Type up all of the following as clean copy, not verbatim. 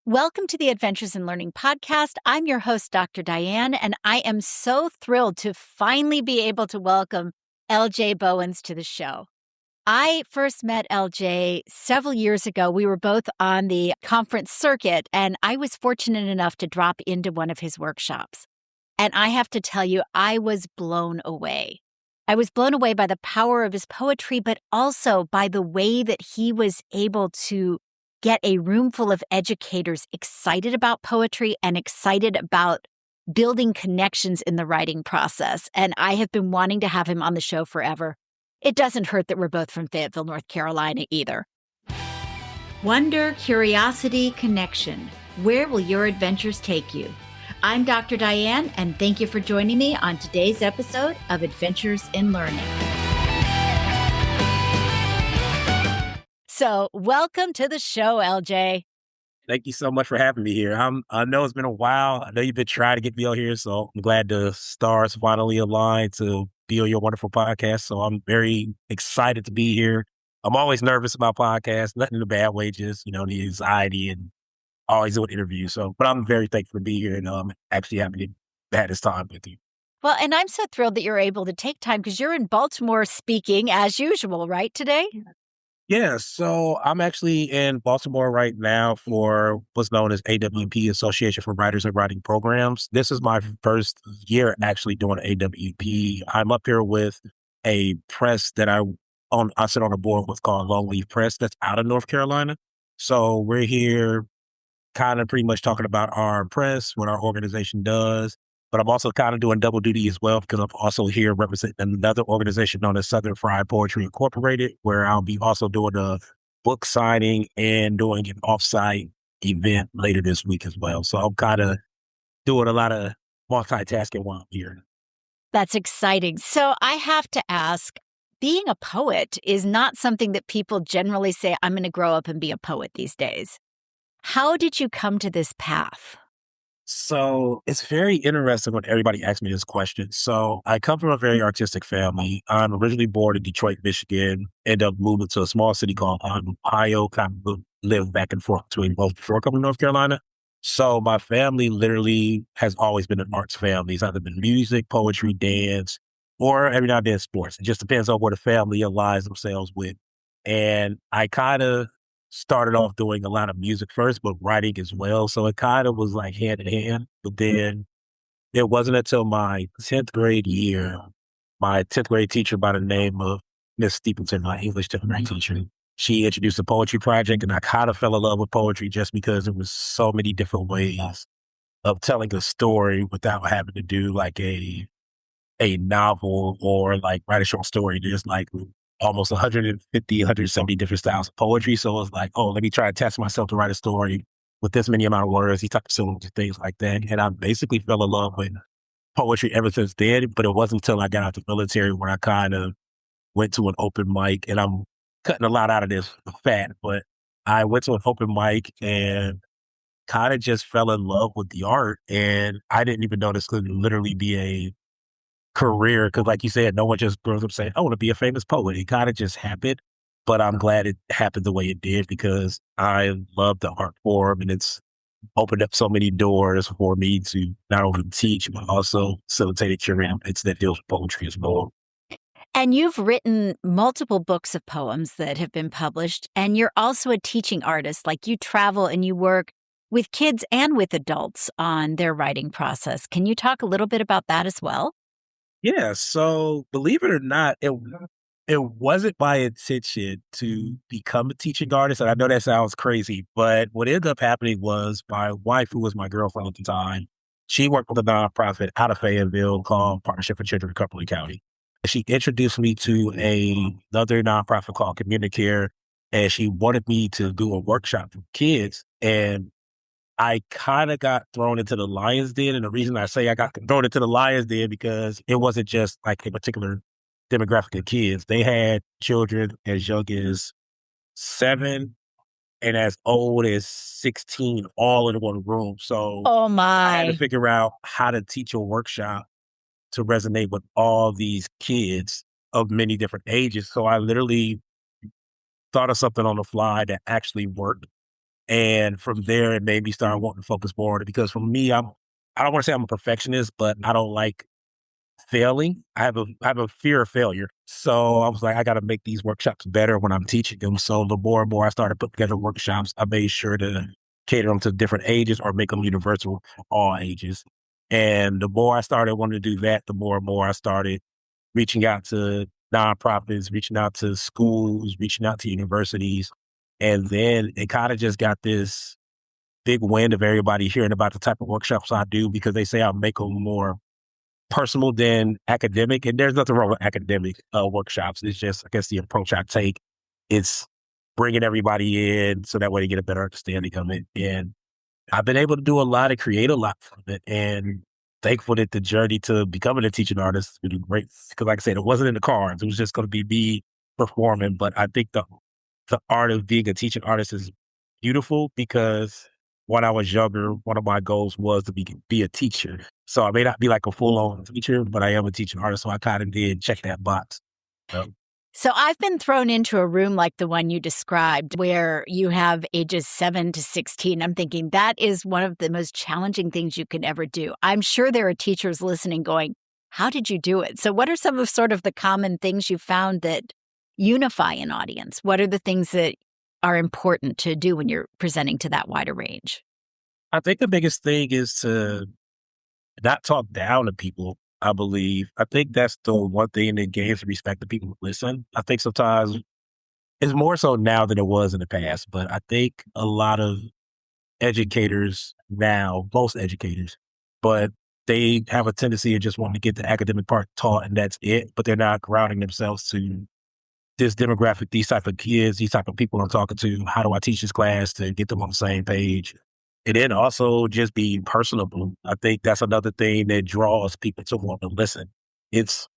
Welcome to the Adventures in Learning podcast. I'm your host, Dr. Diane, and I am so thrilled to finally be able to welcome LJ Bowens to the show. I first met LJ several years ago. We were both on the conference circuit, and I was fortunate enough to drop into one of his workshops. And I have to tell you, I was blown away. I was blown away by the power of his poetry, but also by the way that he was able to get a room full of educators excited about poetry and excited about building connections in the writing process. And I have been wanting to have him on the show forever. It doesn't hurt that we're both from Fayetteville, North Carolina either. Wonder, curiosity, connection. Where will your adventures take you? I'm Dr. Diane, and thank you for joining me on today's episode of Adventures in Learning. So, welcome to the show, LJ. Thank you so much for having me here. I know it's been a while. I know you've been trying to get me on here, so I'm glad the stars finally aligned to be on your wonderful podcast. So I'm very excited to be here. I'm always nervous about podcasts, nothing in a bad way, just, the anxiety and always doing interviews. So, but I'm very thankful to be here and actually having had this time with you. Well, and I'm so thrilled that you're able to take time because you're in Baltimore speaking as usual, right, today? Yeah, so I'm actually in Baltimore right now for what's known as AWP, Association for Writers and Writing Programs. This is my first year actually doing AWP. I'm up here with a press that I sit on a board with called Long Leaf Press that's out of North Carolina. So we're here kind of pretty much talking about our press, what our organization does. But I'm also kind of doing double duty as well because I'm also here representing another organization known as Southern Fried Poetry Incorporated, where I'll be also doing a book signing and doing an offsite event later this week as well. So I'm kind of doing a lot of multitasking while I'm here. That's exciting. So I have to ask, being a poet is not something that people generally say, I'm going to grow up and be a poet these days. How did you come to this path? So it's very interesting when everybody asks me this question. So I come from a very artistic family. I'm originally born in Detroit, Michigan, ended up moving to a small city called Ohio, kind of lived back and forth between both before coming to North Carolina. So my family literally has always been an arts family. It's either been music, poetry, dance, or every now and then sports. It just depends on where the family aligns themselves with. And I kind of started off doing a lot of music first, but writing as well. So it kind of was like hand in hand. But then it wasn't until my 10th grade year, my 10th grade teacher by the name of Miss Stephenson, my English 10th grade teacher, she introduced a poetry project and I kind of fell in love with poetry just because there was so many different ways of telling a story without having to do like a novel or like write a short story. There's like almost 150, 170 different styles of poetry. So it was like, oh, let me try to test myself to write a story with this many amount of words, these types of things like that. And I basically fell in love with poetry ever since then. But it wasn't until I got out the military where I kind of went to an open mic, and I'm cutting a lot out of this fat, but I went to an open mic and kind of just fell in love with the art. And I didn't even know this could literally be a career because, like you said, no one just grows up saying, "I want to be a famous poet." It kind of just happened, but I'm glad it happened the way it did because I love the art form, and it's opened up so many doors for me to not only teach but also facilitate a career that deals with poetry as well. And you've written multiple books of poems that have been published, and you're also a teaching artist. Like you travel and you work with kids and with adults on their writing process. Can you talk a little bit about that as well? Yeah, so believe it or not, it wasn't my intention to become a teaching artist, and I know that sounds crazy, but what ended up happening was my wife, who was my girlfriend at the time, she worked with a nonprofit out of Fayetteville called Partnership for Children in Cumberland County. She introduced me to another nonprofit called Communicare, and she wanted me to do a workshop for kids. And I kind of got thrown into the lion's den. And the reason I say I got thrown into the lion's den because it wasn't just like a particular demographic of kids. They had children as young as 7 and as old as 16 all in one room. So Oh I had to my. figure out how to teach a workshop to resonate with all these kids of many different ages. So I literally thought of something on the fly that actually worked. And from there, it made me start wanting to focus more on it because for me, I don't want to say I'm a perfectionist, but I don't like failing. I have a fear of failure. So I was like, I got to make these workshops better when I'm teaching them. So the more and more I started putting together workshops, I made sure to cater them to different ages or make them universal for all ages. And the more I started wanting to do that, the more and more I started reaching out to nonprofits, reaching out to schools, reaching out to universities. And then it kind of just got this big win of everybody hearing about the type of workshops I do because they say I'll make them more personal than academic. And there's nothing wrong with academic workshops. It's just, I guess, the approach I take. It's bringing everybody in so that way they get a better understanding of it. And I've been able to do a lot and create a lot from it. And thankful that the journey to becoming a teaching artist has been great. Because like I said, it wasn't in the cards. It was just going to be me performing. But I think the art of being a teaching artist is beautiful because when I was younger, one of my goals was to be a teacher. So I may not be like a full-on teacher, but I am a teaching artist. So I kind of did check that box. So, So I've been thrown into a room like the one you described where you have ages 7 to 16. I'm thinking that is one of the most challenging things you can ever do. I'm sure there are teachers listening going, how did you do it? So what are some of sort of the common things you found that unify an audience? What are the things that are important to do when you're presenting to that wider range? I think the biggest thing is to not talk down to people. I believe. I think that's the one thing that gains respect to people who listen. I think sometimes it's more so now than it was in the past, but I think a lot of educators now, most educators, but they have a tendency of just wanting to get the academic part taught and that's it, but they're not grounding themselves to this demographic, these type of kids, these type of people I'm talking to. How do I teach this class to get them on the same page? And then also just be personable. I think that's another thing that draws people to want to listen. It's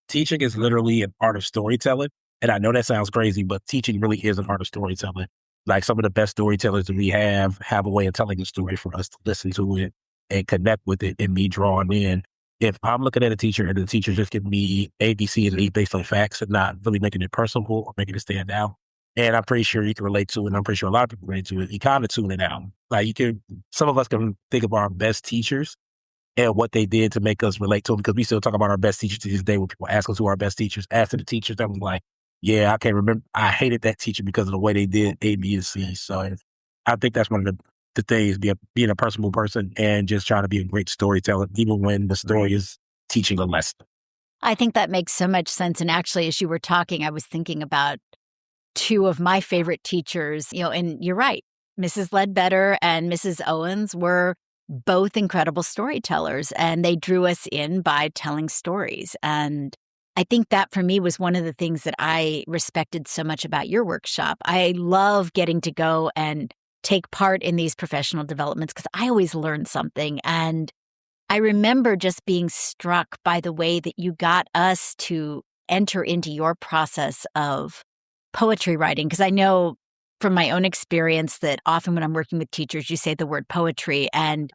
teaching is literally an art of storytelling. And I know that sounds crazy, but teaching really is an art of storytelling. Like some of the best storytellers that we have a way of telling a story for us to listen to it and connect with it and be drawn in. If I'm looking at a teacher and the teacher just giving me A, B, C, and D based on facts and not really making it personable or making it stand out, and I'm pretty sure you can relate to it, and I'm pretty sure a lot of people relate to it, you kind of tune it out. Like some of us can think of our best teachers and what they did to make us relate to them because we still talk about our best teachers to this day when people ask us who our best teachers. After the teachers, I'm like, yeah, I can't remember. I hated that teacher because of the way they did A, B, and C. So I think that's one of the things, being a personable person and just trying to be a great storyteller, even when the story is teaching a lesson. I think that makes so much sense. And actually, as you were talking, I was thinking about two of my favorite teachers, and you're right. Mrs. Ledbetter and Mrs. Owens were both incredible storytellers, and they drew us in by telling stories. And I think that for me was one of the things that I respected so much about your workshop. I love getting to go and take part in these professional developments because I always learn something. And I remember just being struck by the way that you got us to enter into your process of poetry writing, because I know from my own experience that often when I'm working with teachers, you say the word poetry and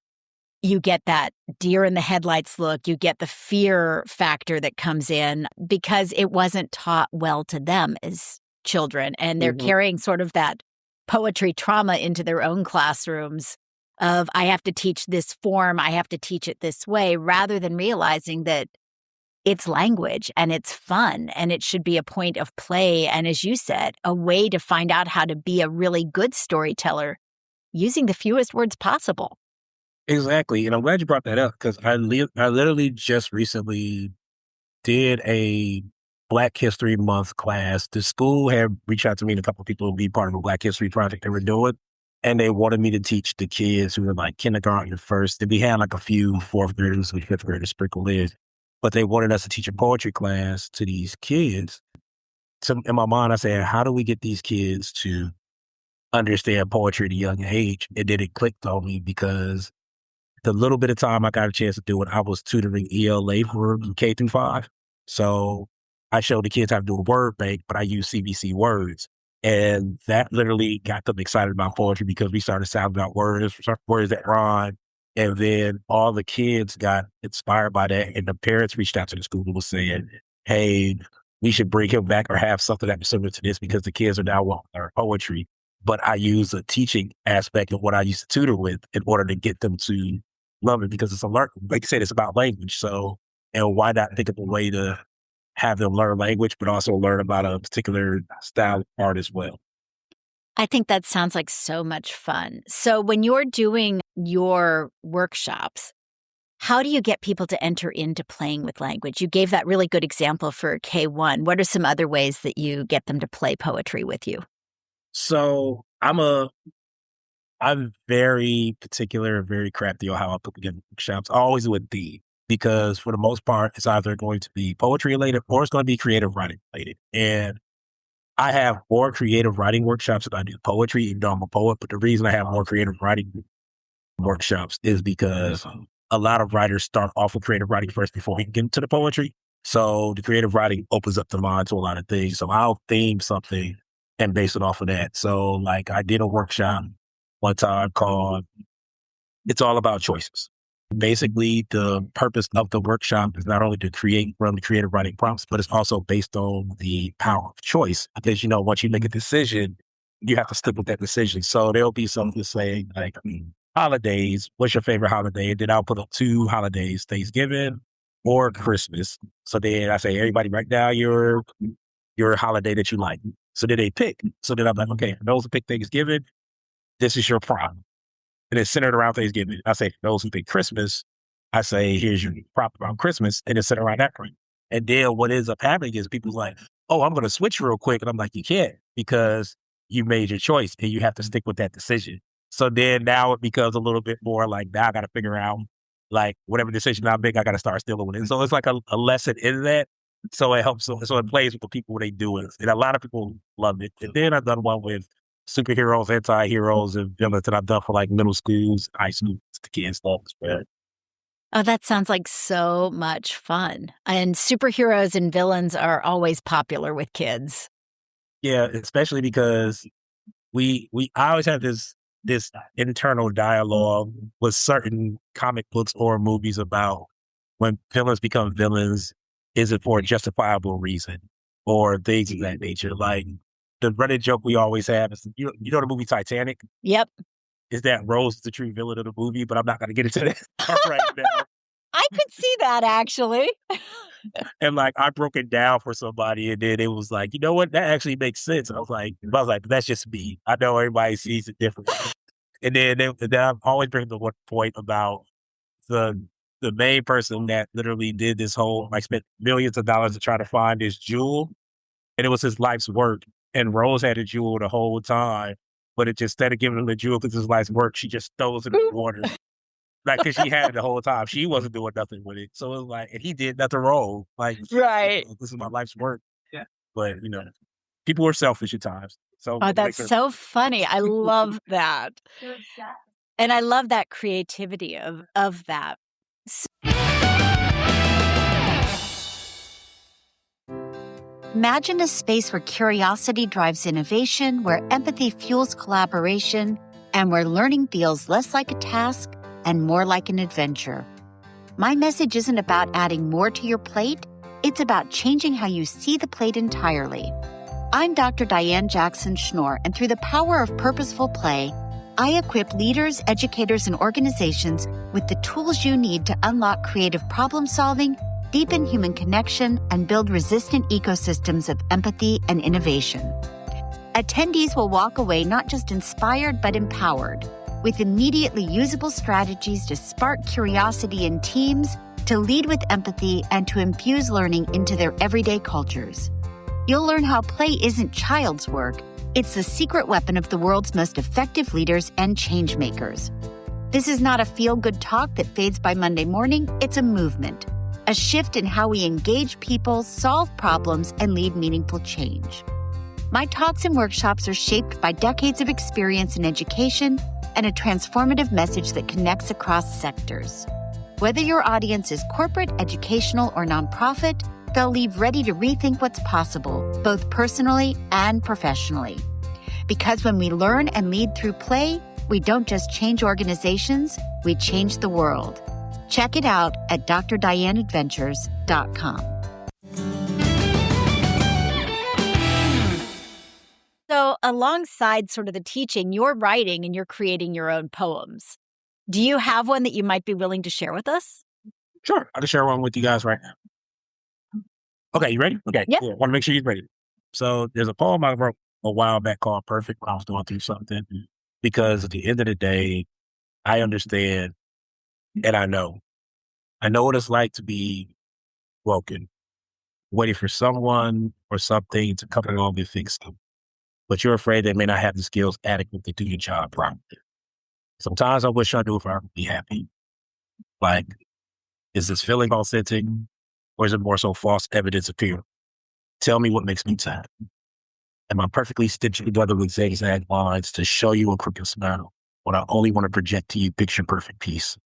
you get that deer in the headlights look, you get the fear factor that comes in because it wasn't taught well to them as children. And they're carrying sort of that poetry trauma into their own classrooms of, I have to teach this form, I have to teach it this way, rather than realizing that it's language and it's fun and it should be a point of play. And as you said, a way to find out how to be a really good storyteller using the fewest words possible. Exactly. And I'm glad you brought that up because I literally just recently did a Black History Month class. The school had reached out to me and a couple of people to be part of a Black History project they were doing. And they wanted me to teach the kids who were like kindergarten and first. And we had like a few fourth graders and fifth graders sprinkled in. But they wanted us to teach a poetry class to these kids. So in my mind, I said, how do we get these kids to understand poetry at a young age? And then it clicked on me because the little bit of time I got a chance to do it, I was tutoring ELA for K through 5. So I showed the kids how to do a word bank, but I used CVC words. And that literally got them excited about poetry because we started sounding out words that rhyme. And then all the kids got inspired by that. And the parents reached out to the school and was saying, hey, we should bring him back or have something that was similar to this because the kids are now wanting to learn poetry. but I use a teaching aspect of what I used to tutor with in order to get them to love it because it's like you said, it's about language. So, and why not think of a way to have them learn language, but also learn about a particular style of art as well? I think that sounds like so much fun. So when you're doing your workshops, how do you get people to enter into playing with language? You gave that really good example for K1. What are some other ways that you get them to play poetry with you? So I'm very particular and very crafty on how I put together workshops. Always with theme, because for the most part, it's either going to be poetry related or it's going to be creative writing related. And I have more creative writing workshops than I do poetry, even though I'm a poet. But the reason I have more creative writing workshops is because a lot of writers start off with creative writing first before we can get into the poetry. So the creative writing opens up the mind to a lot of things. So I'll theme something and base it off of that. So like I did a workshop one time called It's All About Choices. Basically, the purpose of the workshop is not only to create from the creative writing prompts, but it's also based on the power of choice. Because, once you make a decision, you have to stick with that decision. So there'll be something saying like, holidays, what's your favorite holiday? And then I'll put up 2 holidays, Thanksgiving or Christmas. So then I say, everybody write down your holiday that you like. So then they pick. So then I'm like, okay, for those who pick Thanksgiving, this is your prompt. And it's centered around Thanksgiving. I say, for those who pick Christmas, I say, here's your prompt about Christmas. And it's centered around that point. And then what ends up happening is people's like, oh, I'm going to switch real quick. And I'm like, you can't, because you made your choice and you have to stick with that decision. So then now it becomes a little bit more like, now I got to figure out, like, whatever decision I make, I got to start stealing with it. And so it's like a lesson in that. So it helps. So it plays with the people when they do it. And a lot of people love it. And then I've done one with superheroes, anti-heroes, and villains that I've done for like middle schools, high schools, the kids stuff as well. Oh, that sounds like so much fun. And superheroes and villains are always popular with kids. Yeah, especially because I always have this internal dialogue with certain comic books or movies about when villains become villains, is it for a justifiable reason or things of that nature? Like the running joke we always have is, you know the movie Titanic? Yep. Is that Rose is the true villain of the movie, but I'm not going to get into that right now. I could see that, actually. And like I broke it down for somebody, and then it was like, you know what, that actually makes sense. I was like, that's just me. I know everybody sees it differently. And then I'm always bringing the one point about the main person that literally did this whole, like, spent millions of dollars to try to find this jewel, and it was his life's work. And Rose had a jewel the whole time, but it just, instead of giving him the jewel because his life's work, she just throws it in the water. Like, because she had it the whole time. She wasn't doing nothing with it. So it was like, and he did nothing wrong. Like, right. This is my life's work. Yeah. But, people are selfish at times. So Oh, that's so funny. I love that. And I love that creativity of that. Imagine a space where curiosity drives innovation, where empathy fuels collaboration, and where learning feels less like a task and more like an adventure. My message isn't about adding more to your plate. It's about changing how you see the plate entirely. I'm Dr. Diane Jackson Schnorr, and through the power of purposeful play, I equip leaders, educators, and organizations with the tools you need to unlock creative problem solving, deepen human connection, and build resistant ecosystems of empathy and innovation. Attendees will walk away not just inspired, but empowered, with immediately usable strategies to spark curiosity in teams, to lead with empathy, and to infuse learning into their everyday cultures. You'll learn how play isn't child's work. It's the secret weapon of the world's most effective leaders and change makers. This is not a feel-good talk that fades by Monday morning. It's a movement, a shift in how we engage people, solve problems, and lead meaningful change. My talks and workshops are shaped by decades of experience in education and a transformative message that connects across sectors. Whether your audience is corporate, educational, or nonprofit, they'll leave ready to rethink what's possible, both personally and professionally. Because when we learn and lead through play, we don't just change organizations, we change the world. Check it out at drdianeadventures.com. So alongside sort of the teaching, you're writing and you're creating your own poems. Do you have one that you might be willing to share with us? Sure. I can share one with you guys right now. Okay, you ready? Okay. Yeah. I want to make sure you're ready. So there's a poem I wrote a while back called Perfect when I was going through something. Because at the end of the day, I understand and I know what it's like to be broken, waiting for someone or something to come along and fix them. But you're afraid they may not have the skills adequate to do your job properly. Sometimes I wish I knew if I would be happy. Like, is this feeling authentic or is it more so false evidence appearing? Tell me what makes me sad. Am I perfectly stitched together with zigzag lines to show you a crooked smile when I only want to project to you picture perfect peace?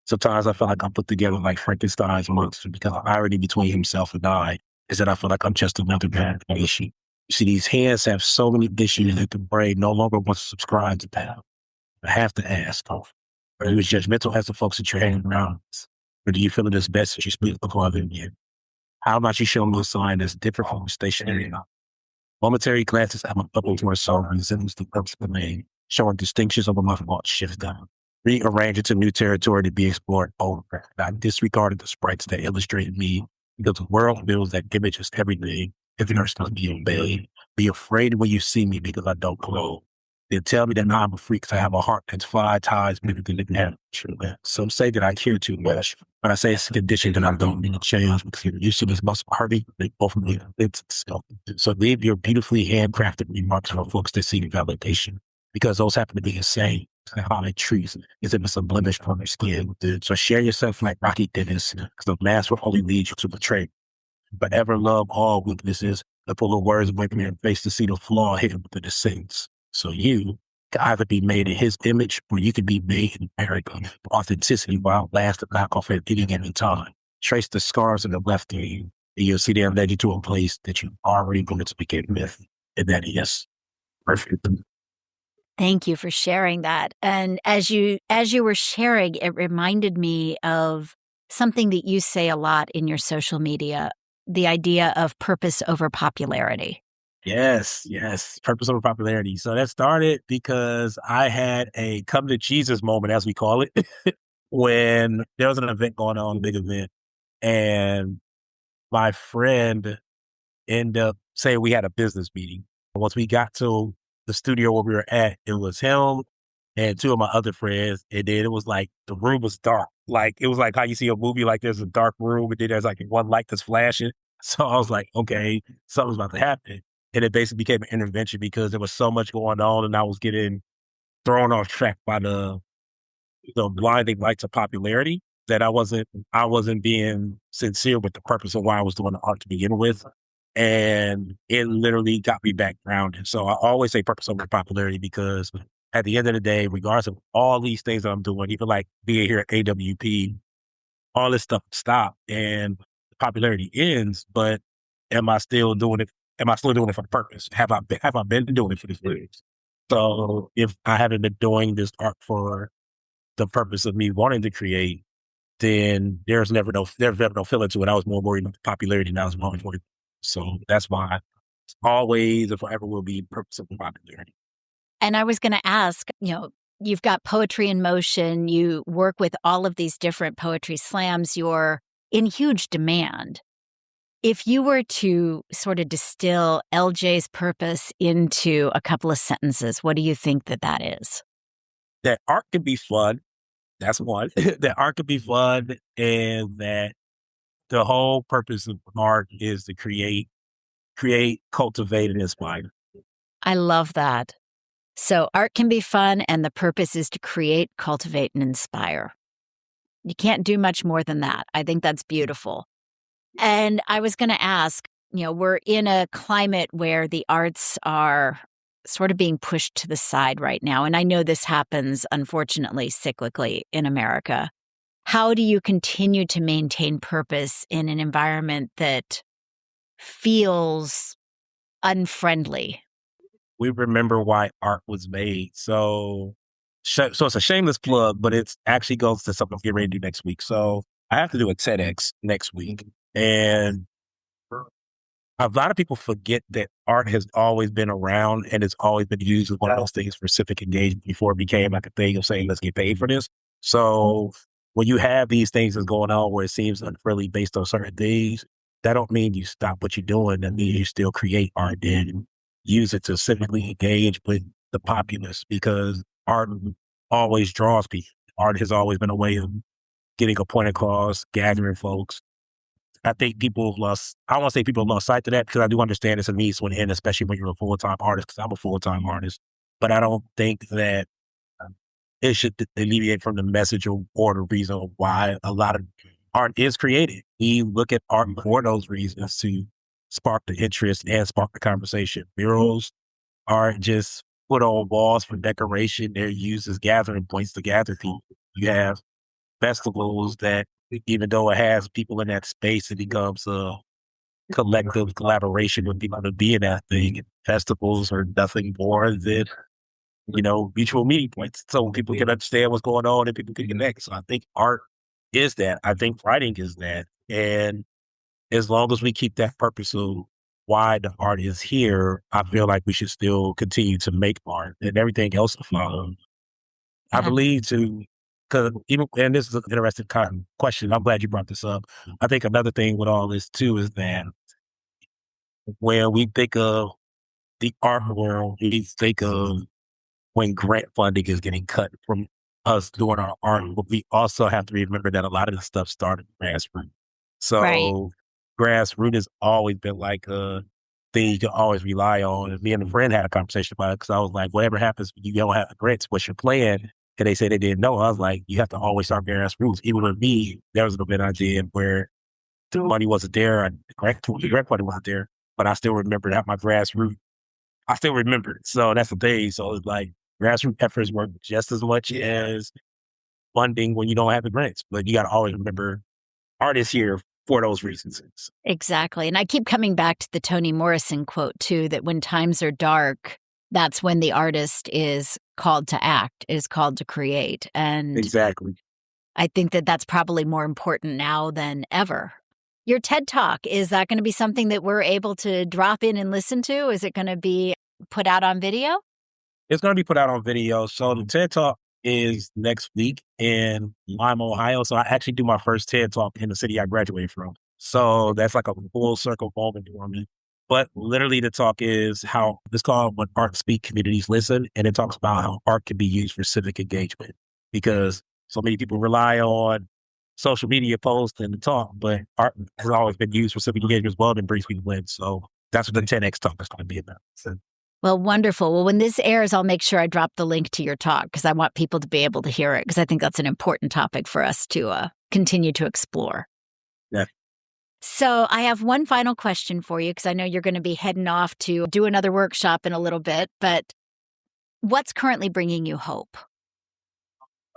Sometimes I feel like I'm put together like Frankenstein's monster because the irony between himself and I is that I feel like I'm just another bad issue. You see, these hands have so many issues that the brain no longer wants to subscribe to them. I have to ask, are you as judgmental as the folks that you're hanging around with? Or do you feel it is best that you speak the other than you? How about you show me a sign that's different from the stationary? Momentary glances at my bubble to our soul resembles the purpose of the name, showing distinctions over my thoughts shift down. Rearrange into new territory to be explored over. I disregarded the sprites that illustrated me because the world builds that image as everything. If you're supposed to be obeyed, be afraid when you see me because I don't glow. They tell me that I'm a freak because I have a heart that's 5 times bigger than the average. Some say that I care too much, but I say it's a condition that I don't need to change because you're used to this muscle party. They both need it's itself. So leave your beautifully handcrafted remarks for folks that see the validation because those happen to be the same. How it trees is if it's a blemish on your skin. So share yourself like Rocky Dennis because the mask will only lead you to betray. But ever love all weaknesses and pull the words away from your face to see the flaw hidden within the saints. So you can either be made in his image or you can be made in arrogance. Authenticity will outlast the knockoff at any given time. Trace the scars in the left ear, and you'll see they have led you to a place that you already wanted to begin with. And that is perfect. Thank you for sharing that. And as you were sharing, it reminded me of something that you say a lot in your social media, the idea of purpose over popularity. Yes. Purpose over popularity. So that started because I had a come to Jesus moment, as we call it, when there was an event going on, a big event, and my friend ended up saying we had a business meeting. Once we got to the studio where we were at, it was him and two of my other friends. And then it was like the room was dark. Like it was like how you see a movie, like there's a dark room and then there's like one light that's flashing. So I was like, okay, something's about to happen. And it basically became an intervention because there was so much going on and I was getting thrown off track by the blinding lights of popularity that I wasn't being sincere with the purpose of why I was doing the art to begin with. And it literally got me back grounded. So I always say purpose over popularity because at the end of the day, regardless of all these things that I'm doing, even like being here at AWP, all this stuff stop and popularity ends, but am I still doing it? Am I still doing it for the purpose? Have I been doing it for this purpose? So if I haven't been doing this art for the purpose of me wanting to create, then there's never no feeling to it. I was more worried about the popularity than I was more worried. So that's why it's always and forever will be purpose of popularity. And I was going to ask, you've got Poetry in Motion, you work with all of these different poetry slams, you're in huge demand. If you were to sort of distill LJ's purpose into a couple of sentences, what do you think that is? That art can be fun. That's one. That art can be fun, and that the whole purpose of art is to create, cultivate, and inspire. I love that. So art can be fun, and the purpose is to create, cultivate, and inspire. You can't do much more than that. I think that's beautiful. And I was going to ask, we're in a climate where the arts are sort of being pushed to the side right now. And I know this happens, unfortunately, cyclically in America. How do you continue to maintain purpose in an environment that feels unfriendly? We remember why art was made. So it's a shameless plug, but it actually goes to something I'm getting ready to do next week. So I have to do a TEDx next week, and a lot of people forget that art has always been around and it's always been used as one of those things for civic engagement before it became like a thing of saying, let's get paid for this. So when you have these things that's going on where it seems unfairly based on certain things, that don't mean you stop what you're doing. That means you still create art and use it to civically engage with the populace because art always draws people. Art has always been a way of getting a point across, gathering folks. I think people have lost, I don't want to say people have lost sight of that because I do understand it's a means to an end, especially when you're a full-time artist, because I'm a full-time artist. But I don't think that it should alleviate from the message or the reason why a lot of art is created. We look at art for those reasons to spark the interest and spark the conversation. Murals aren't just put on walls for decoration. They're used as gathering points to gather people. You have festivals that, even though it has people in that space, it becomes a collective collaboration with people to be in that thing. And festivals are nothing more than, mutual meeting points. So people can understand what's going on and people can connect. So I think art is that. I think writing is that. And as long as we keep that purpose of why the art is here, I feel like we should still continue to make art and everything else will follow. I Yeah. believe because even, and this is an interesting kind of question. I'm glad you brought this up. I think another thing with all this too is that when we think of the art world, we think of when grant funding is getting cut from us doing our art, but we also have to remember that a lot of the stuff started grassroots. Right. So grassroots has always been like a thing you can always rely on. And me and a friend had a conversation about it because I was like, whatever happens when you don't have the grants, what's your plan? And they said they didn't know. I was like, you have to always start grassroots. Even with me, there was an event I did where the money wasn't there, and the grant money wasn't there, but I still remember that my grassroots I still remember it. So that's the thing. So it's like grassroots efforts work just as much as funding when you don't have the grants. But you got to always remember artists here for those reasons. Exactly. And I keep coming back to the Toni Morrison quote, too, that when times are dark, that's when the artist is called to act, is called to create. And Exactly. I think that that's probably more important now than ever. Your TED Talk, is that going to be something that we're able to drop in and listen to? Is it going to be put out on video? It's going to be put out on video. So the TED Talk is next week in Lima, Ohio. So I actually do my first TED Talk in the city I graduated from. So that's like a full circle moment for me. But literally the talk is how it's called When Art Speak, Communities Listen. And it talks about how art can be used for civic engagement because so many people rely on social media posts and the talk, but art has always been used for civic engagement as well and brings people in. So that's what the TEDx talk is going to be about. So, Well, wonderful. Well, when this airs, I'll make sure I drop the link to your talk because I want people to be able to hear it because I think that's an important topic for us to continue to explore. yeah. So I have one final question for you because I know you're going to be heading off to do another workshop in a little bit, but what's currently bringing you hope?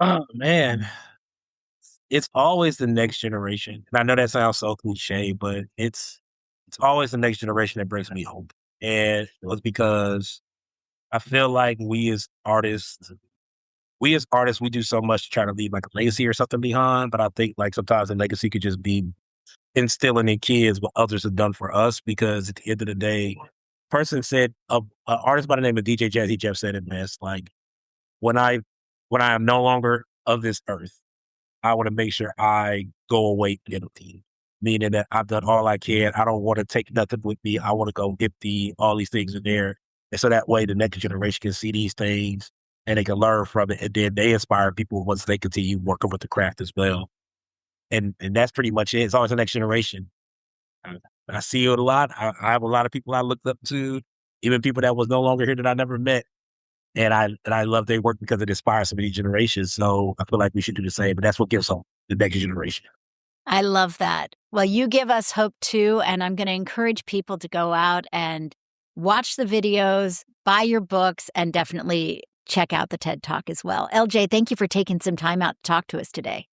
Oh man, it's always the next generation. And I know that sounds so cliche, but it's always the next generation that brings me hope. And it was because I feel like we as artists, we do so much to try to leave like a legacy or something behind. But I think like sometimes the legacy could just be instilling in kids what others have done for us. Because at the end of the day, person said, an artist by the name of DJ Jazzy Jeff said it best. Like when I when I am no longer of this earth, I want to make sure I go away empty, meaning that I've done all I can. I don't want to take nothing with me. I want to go empty. All these things are there. And so that way the next generation can see these things and they can learn from it. And then they inspire people once they continue working with the craft as well. And that's pretty much it. It's always the next generation. I see it a lot. I have a lot of people I looked up to, even people that was no longer here that I never met. And I love their work because it inspires so many generations. So I feel like we should do the same. But that's what gives hope the next generation. I love that. Well, you give us hope too, and I'm going to encourage people to go out and watch the videos, buy your books, and definitely check out the TED Talk as well. LJ, thank you for taking some time out to talk to us today.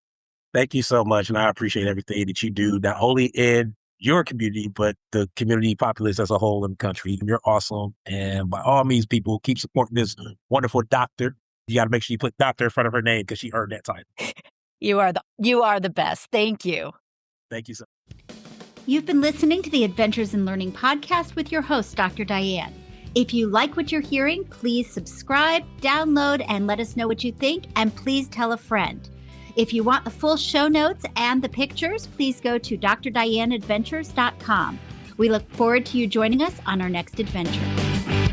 Thank you so much. And I appreciate everything that you do, not only in your community, but the community populace as a whole in the country. You're awesome. And by all means, people keep supporting this wonderful doctor. You got to make sure you put doctor in front of her name because she earned that title. You are the best. Thank you. Thank you so much. You've been listening to the Adventures in Learning podcast with your host, Dr. Diane. If you like what you're hearing, please subscribe, download, and let us know what you think, and please tell a friend. If you want the full show notes and the pictures, please go to drdianeadventures.com. We look forward to you joining us on our next adventure.